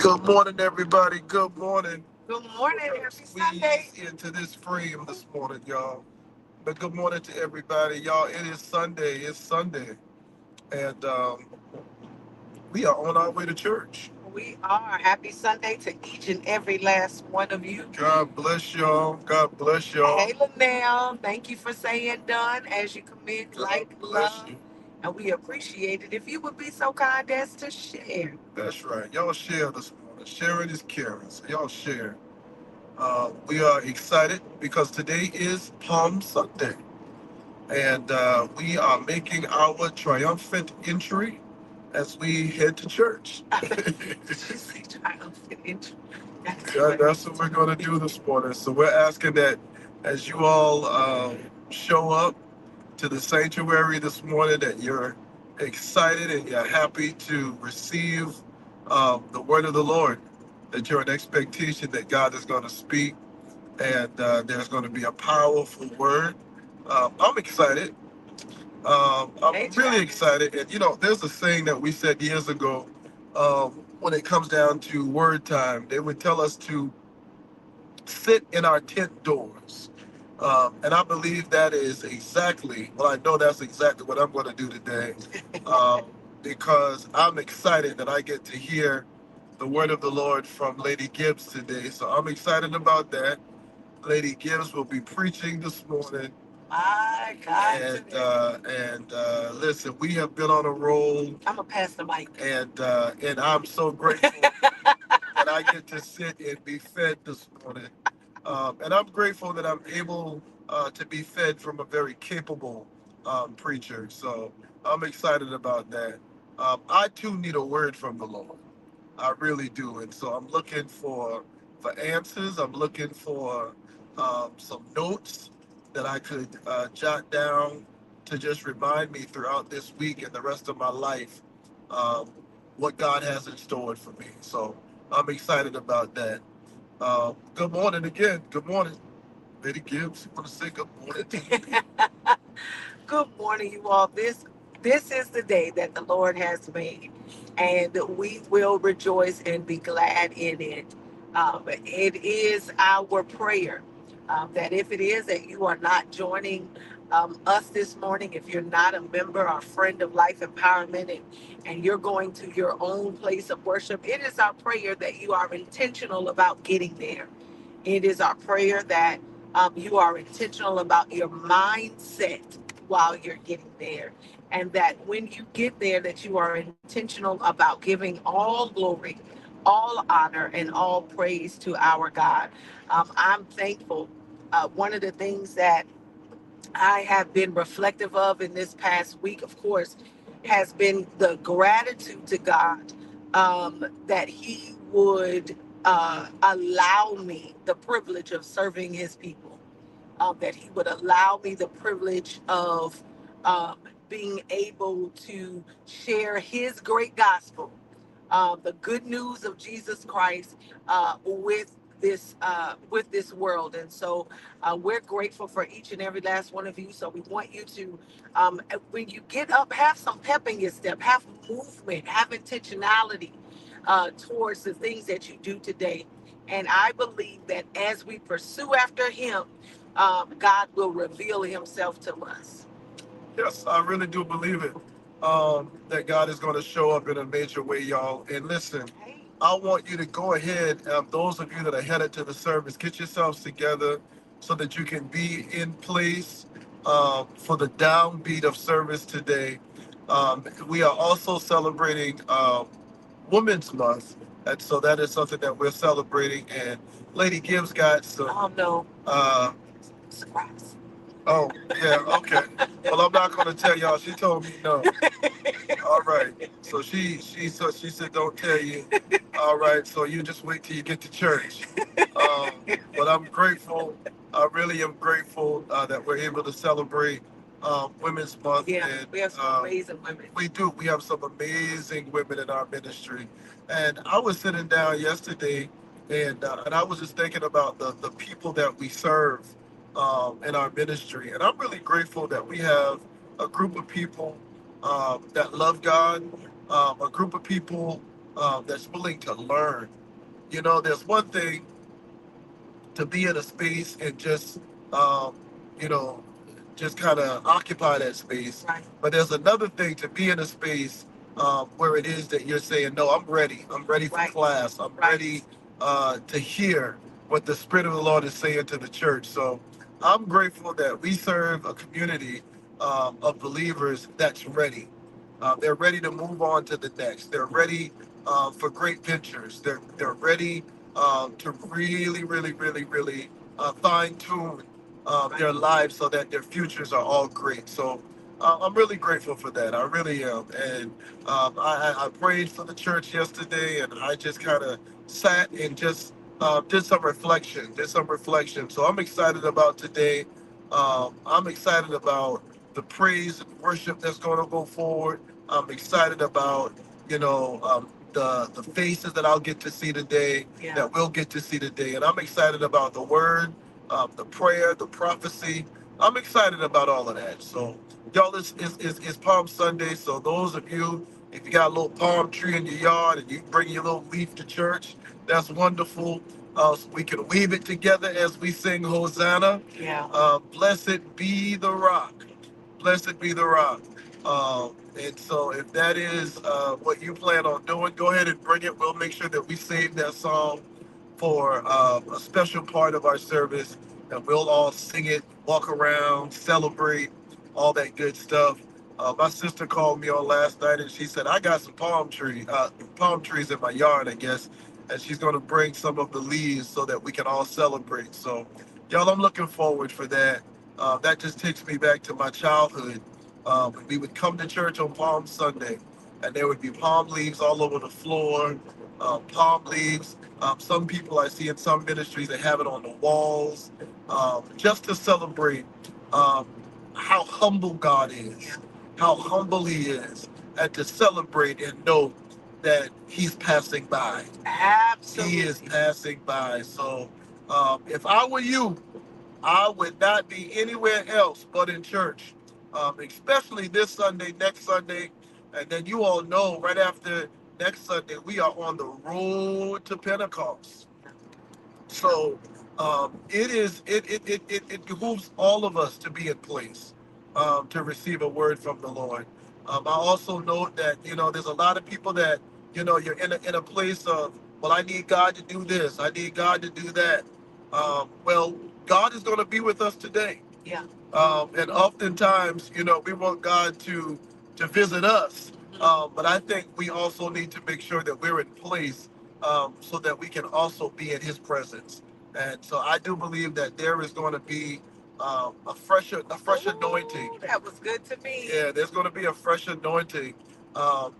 Good morning, everybody. Good morning. Good morning. Happy Sunday. Squeeze into this frame this morning, y'all. But good morning to everybody, y'all. It is Sunday. It's Sunday, and we are on our way to church. We are. Happy Sunday to each and every last one of you. God bless y'all. God bless y'all. Hey, Linnell. Thank you for saying done as you commit, God like, bless love. you. And we appreciate it if you would be so kind as to share. That's right. Y'all share this morning. Sharing is caring. So y'all share. We are excited because today is Palm Sunday, and we are making our triumphant entry as we head to church. She say triumphant entry. That's Yeah, funny. that's what we're going to do this morning. So we're asking that as you all show up to the sanctuary this morning, that you're excited and you're happy to receive the word of the Lord, that you're in expectation that God is going to speak and there's going to be a powerful word. I'm excited. Hey, I'm really Travis. excited. And, there's a saying that we said years ago when it comes down to word time. They would tell us to sit in our tent doors. And I believe that is exactly, well, I know that's exactly what I'm going to do today um, because I'm excited that I get to hear the word of the Lord from Lady Gibbs today. So I'm excited about that. Lady Gibbs will be preaching this morning. My God. And listen, we have been on a roll. I'm going to pass the mic. And I'm so grateful that I get to sit and be fed this morning. And I'm grateful that I'm able to be fed from a very capable preacher. So I'm excited about that. I too need a word from the Lord. I really do. And so I'm looking for answers. I'm looking for some notes that I could jot down to just remind me throughout this week and the rest of my life um, what God has in store for me. So I'm excited about that. Good morning again. Good morning, Lady Gibbs. You want to say good morning to you? Good morning, you all. This is the day that the Lord has made, and we will rejoice and be glad in it. It is our prayer that if it is that you are not joining us this morning, if you're not a member or friend of Life Empowerment, and you're going to your own place of worship, it is our prayer that you are intentional about getting there. It is our prayer that you are intentional about your mindset while you're getting there. And that when you get there, that you are intentional about giving all glory, all honor, and all praise to our God. I'm thankful. One of the things that I have been reflective of in this past week, of course, has been the gratitude to God that He would allow me the privilege of serving His people, that He would allow me the privilege of um, being able to share His great gospel, the good news of Jesus Christ with this world. And so we're grateful for each and every last one of you. So we want you to, when you get up, have some pep in your step, have movement, have intentionality towards the things that you do today. And I believe that as we pursue after Him, God will reveal Himself to us. Yes, I really do believe it. That God is going to show up in a major way, y'all. And listen, Hey. I want you to go ahead. Those of you that are headed to the service, get yourselves together so that you can be in place for the downbeat of service today. We are also celebrating Women's Month, and so that is something that we're celebrating. And Lady Gibbs got some. Oh no, Uh, surprise. oh yeah, okay. Well, I'm not going to tell y'all. She told me no. All right. So she said don't tell you. All right. So you just wait till you get to church. But I'm grateful. I really am grateful that we're able to celebrate Women's Month. Yeah, And we have some amazing women. we do. We have some amazing women in our ministry. And I was sitting down yesterday, and I was just thinking about the people that we serve in our ministry. And I'm really grateful that we have a group of people that love God, a group of people that's willing to learn. You know, there's one thing to be in a space and just, um, you know, just kind of occupy that space. Right. But there's another thing to be in a space where it is that you're saying, no, I'm ready. I'm ready for Right. class. I'm Right. ready to hear what the Spirit of the Lord is saying to the church. So I'm grateful that we serve a community of believers that's ready. They're ready to move on to the next. They're ready for great ventures. They're ready to really, really, really, really fine tune their lives so that their futures are all great. So I'm really grateful for that. I really am. And I prayed for the church yesterday, and I just kind of sat and just did some reflection. Did some reflection. So I'm excited about today. I'm excited about the praise and worship that's going to go forward. I'm excited about the faces that I'll get to see today, Yeah. that we'll get to see today. And I'm excited about the word, the prayer, the prophecy. I'm excited about all of that. So, y'all, it's Palm Sunday. So, those of you, if you got a little palm tree in your yard and you bring your little leaf to church, that's wonderful. So we can weave it together as we sing Hosanna. Yeah. Blessed be the rock. Blessed be the rock. And so, if that is what you plan on doing, go ahead and bring it. We'll make sure that we save that song for a special part of our service, and we'll all sing it, walk around, celebrate, all that good stuff. My sister called me on last night, and she said I got some palm trees in my yard, I guess, and she's going to bring some of the leaves so that we can all celebrate. So, y'all, I'm looking forward for that. That just takes me back to my childhood. We would come to church on Palm Sunday, and there would be palm leaves all over the floor, palm leaves. Some people I see in some ministries, they have it on the walls, just to celebrate um, how humble God is, how humble He is, and to celebrate and know that He's passing by. Absolutely. He is passing by. So if I were you, I would not be anywhere else but in church, especially this Sunday, next Sunday. And then you all know right after next Sunday, we are on the road to Pentecost. So it behooves all of us to be in place to receive a word from the Lord. I also note that there's a lot of people that you're in a place of, well, I need God to do this, I need God to do that. Well, God is going to be with us today. Yeah. And oftentimes, we want God to visit us. But I think we also need to make sure that we're in place so that we can also be in His presence. And so I do believe that there is going to be a fresh anointing. Ooh, that was good to me. Yeah, there's going to be a fresh anointing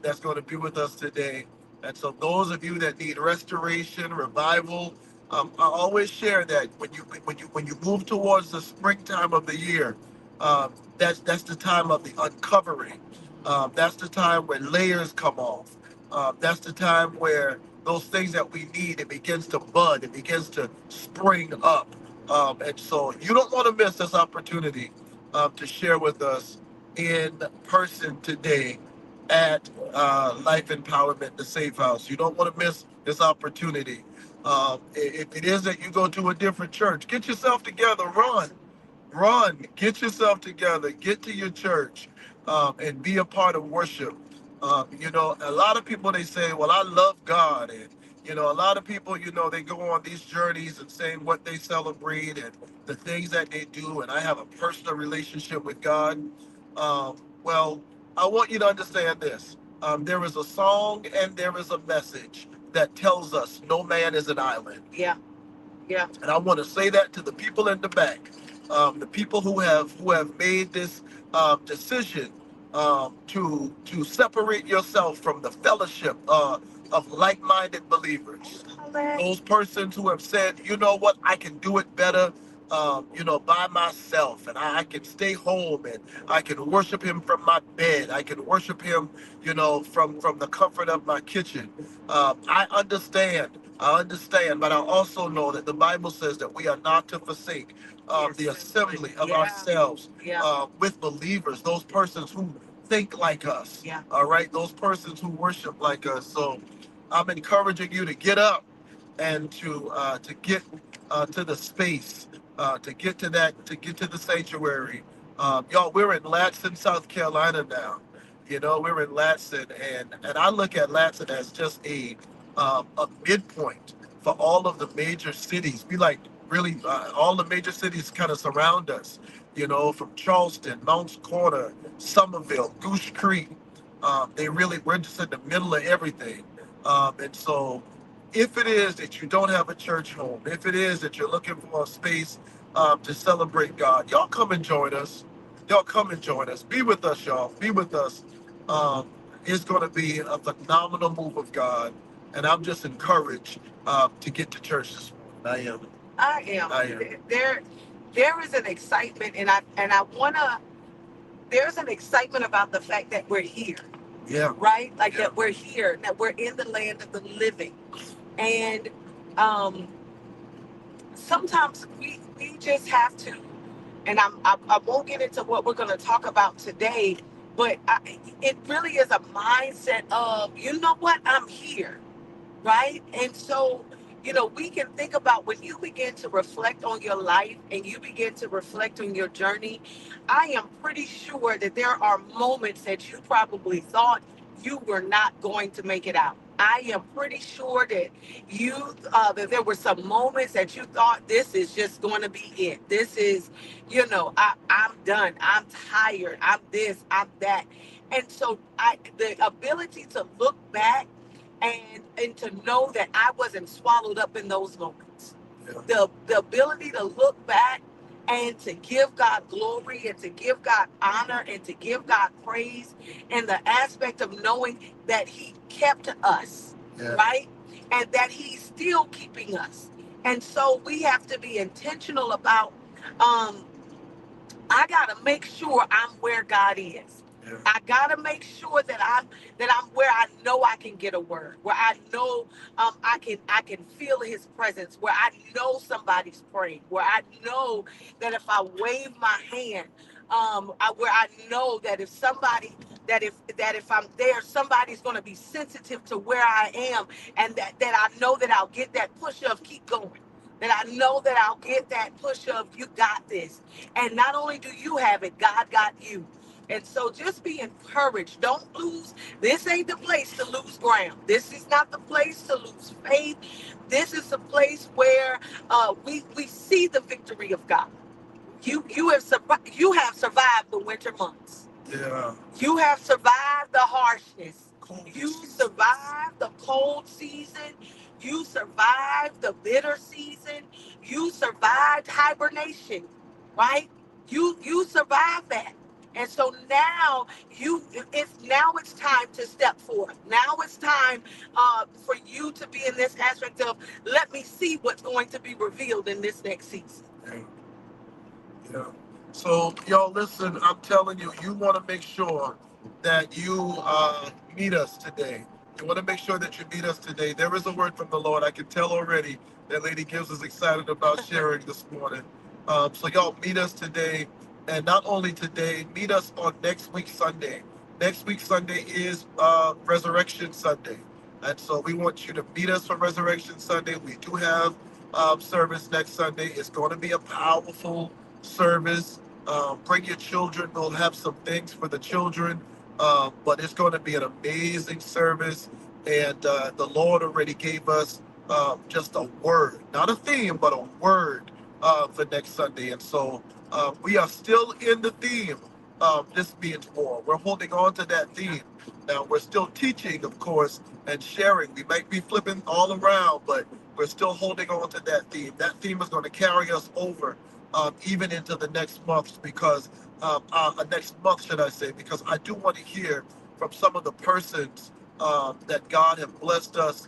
that's going to be with us today. And so, those of you that need restoration, revival, I always share that when you move towards the springtime of the year, that's the time of the uncovering. That's the time where layers come off. That's the time where those things that we need, it begins to bud, it begins to spring up. And so you don't want to miss this opportunity to share with us in person today at Life Empowerment, the Safe House. You don't want to miss this opportunity. If it is that you go to a different church, get yourself together, run, get yourself together, get to your church, and be a part of worship. A lot of people, they say, well, I love God. And, a lot of people, they go on these journeys and saying what they celebrate and the things that they do. And I have a personal relationship with God. Well, I want you to understand this. There is a song and there is a message that tells us no man is an island. Yeah. Yeah. And I want to say that to the people in the back, the people who have made this decision to separate yourself from the fellowship of like-minded believers. Those persons who have said, you know what, I can do it better, by myself, and I can stay home and I can worship Him from my bed. I can worship Him, from the comfort of my kitchen. I understand. I understand, but I also know that the Bible says that we are not to forsake the assembly of ourselves with believers, those persons who think like us. Yeah. All right, those persons who worship like us. So I'm encouraging you to get up and to get to the space, to get to the sanctuary. Y'all, we're in Latson, South Carolina now. You know, we're in Latson, and I look at Latson as just a midpoint for all of the major cities. We like really all the major cities kind of surround us. You know, from Charleston, Mounts Corner, Somerville, Goose Creek. We're just in the middle of everything. And so, if it is that you don't have a church home, if it is that you're looking for a space to celebrate God, y'all come and join us. Y'all come and join us. Be with us, y'all. Be with us. Um, it's going to be a phenomenal move of God, and I'm just encouraged to get to church this morning. I am. I am. I am. There is an excitement, and I wanna. There's an excitement about the fact that we're here, Yeah. right? Like Yeah. that we're here, that we're in the land of the living, and um, sometimes we just have to. And I won't get into what we're going to talk about today, but it really is a mindset of, you know what, I'm here, right? And so, we can think about when you begin to reflect on your life and you begin to reflect on your journey. I am pretty sure that there are moments that you probably thought you were not going to make it out. I am pretty sure that that there were some moments that you thought this is just going to be it. This is, I'm done. I'm tired. I'm this. I'm that. And so the ability to look back and to know that I wasn't swallowed up in those moments. Yeah. The ability to look back and to give God glory and to give God honor and to give God praise, and the aspect of knowing that He kept us, Yeah. right? And that He's still keeping us. And so we have to be intentional about um, I gotta make sure I'm where God is. Yeah. I gotta make sure that I'm where I know I can get a word, where I know I can feel His presence, where I know somebody's praying, where I know that if I wave my hand, where I know that if I'm there, somebody's gonna be sensitive to where I am, and that I know that I'll get that push of keep going. That I know that I'll get that push of you got this. And not only do you have it, God got you. And so just be encouraged. Don't lose. This ain't the place to lose ground. This is not the place to lose faith. This is a place where we see the victory of God. You have survived the winter months. Yeah. You have survived the harshness. Cold You season. survived the cold season. You survived the bitter season. You survived hibernation, right? You survived that. And so now it's time to step forth. Now it's time for you to be in this aspect of let me see what's going to be revealed in this next season. Yeah. Yeah. So, y'all, listen, I'm telling you, you want to make sure that you meet us today. You want to make sure that you meet us today. There is a word from the Lord. I can tell already that Lady Gibbs is excited about sharing this morning. So, y'all, meet us today. And not only today, meet us on next week, Sunday. Next week, Sunday is Resurrection Sunday. And so we want you to meet us for Resurrection Sunday. We do have service next Sunday. It's going to be a powerful service. Bring your children. We'll have some things for the children, but it's going to be an amazing service. And the Lord already gave us just a word, not a theme, but a word for next Sunday. And so we are still in the theme. This means war. We're holding on to that theme. Now we're still teaching, of course, and sharing. We might be flipping all around, but we're still holding on to that theme. That theme is going to carry us over even into the next month because next month, should I say, because I do want to hear from some of the persons that God have blessed us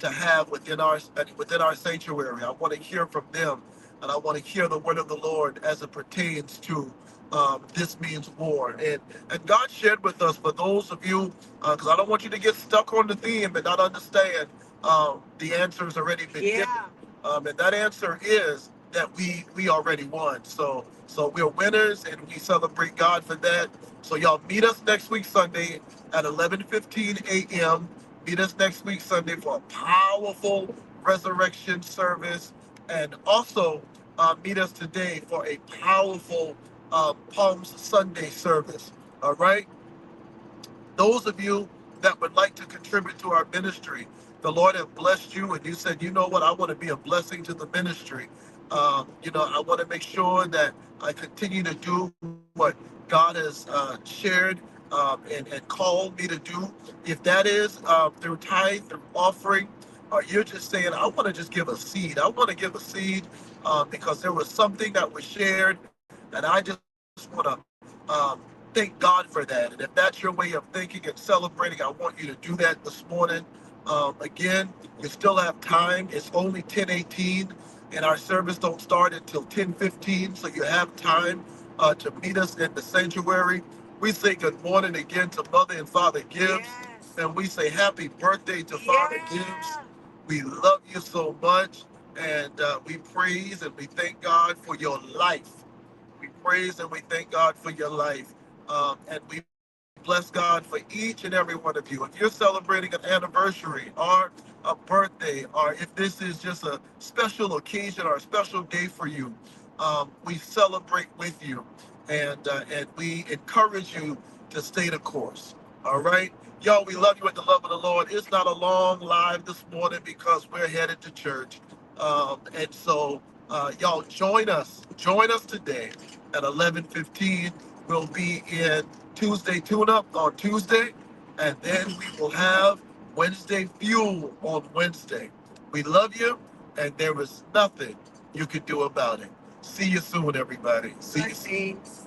to have within our sanctuary. I want to hear from them, and I want to hear the word of the Lord as it pertains to this means war. And God shared with us for those of you, because I don't want you to get stuck on the theme and not understand the answer has already been given. Yeah. And that answer is that we already won. So we're winners and we celebrate God for that. So y'all meet us next week Sunday at 11:15 a.m. Meet us next week, Sunday, for a powerful resurrection service. And also meet us today for a powerful Palms Sunday service. All right? Those of you that would like to contribute to our ministry, the Lord has blessed you, and you said, you know what, I want to be a blessing to the ministry. I want to make sure that I continue to do what God has shared and called me to do. If that is through tithe, through offering, or you're just saying, I want to just give a seed. I want to give a seed because there was something that was shared, and I just want to thank God for that. And if that's your way of thinking and celebrating, I want you to do that this morning. Again, you still have time. It's only 10:18, and our service don't start until 10:15, so you have time to meet us in the sanctuary. We say good morning again to Mother and Father Gibbs, Yes. and we say happy birthday to Father Gibbs. Yeah. We love you so much, and we praise and we thank God for your life. We praise and we thank God for your life. And we bless God for each and every one of you. If you're celebrating an anniversary or a birthday, or if this is just a special occasion or a special day for you, we celebrate with you, and we encourage you to stay the course. All right, y'all. We love you with the love of the Lord. It's not a long live this morning because we're headed to church, and so y'all join us. Join us today at 11:15. We'll be in Tuesday Tune Up on Tuesday, and then we will have Wednesday Fuel on Wednesday. We love you, and there is nothing you can do about it. See you soon, everybody. See you soon. Blessings.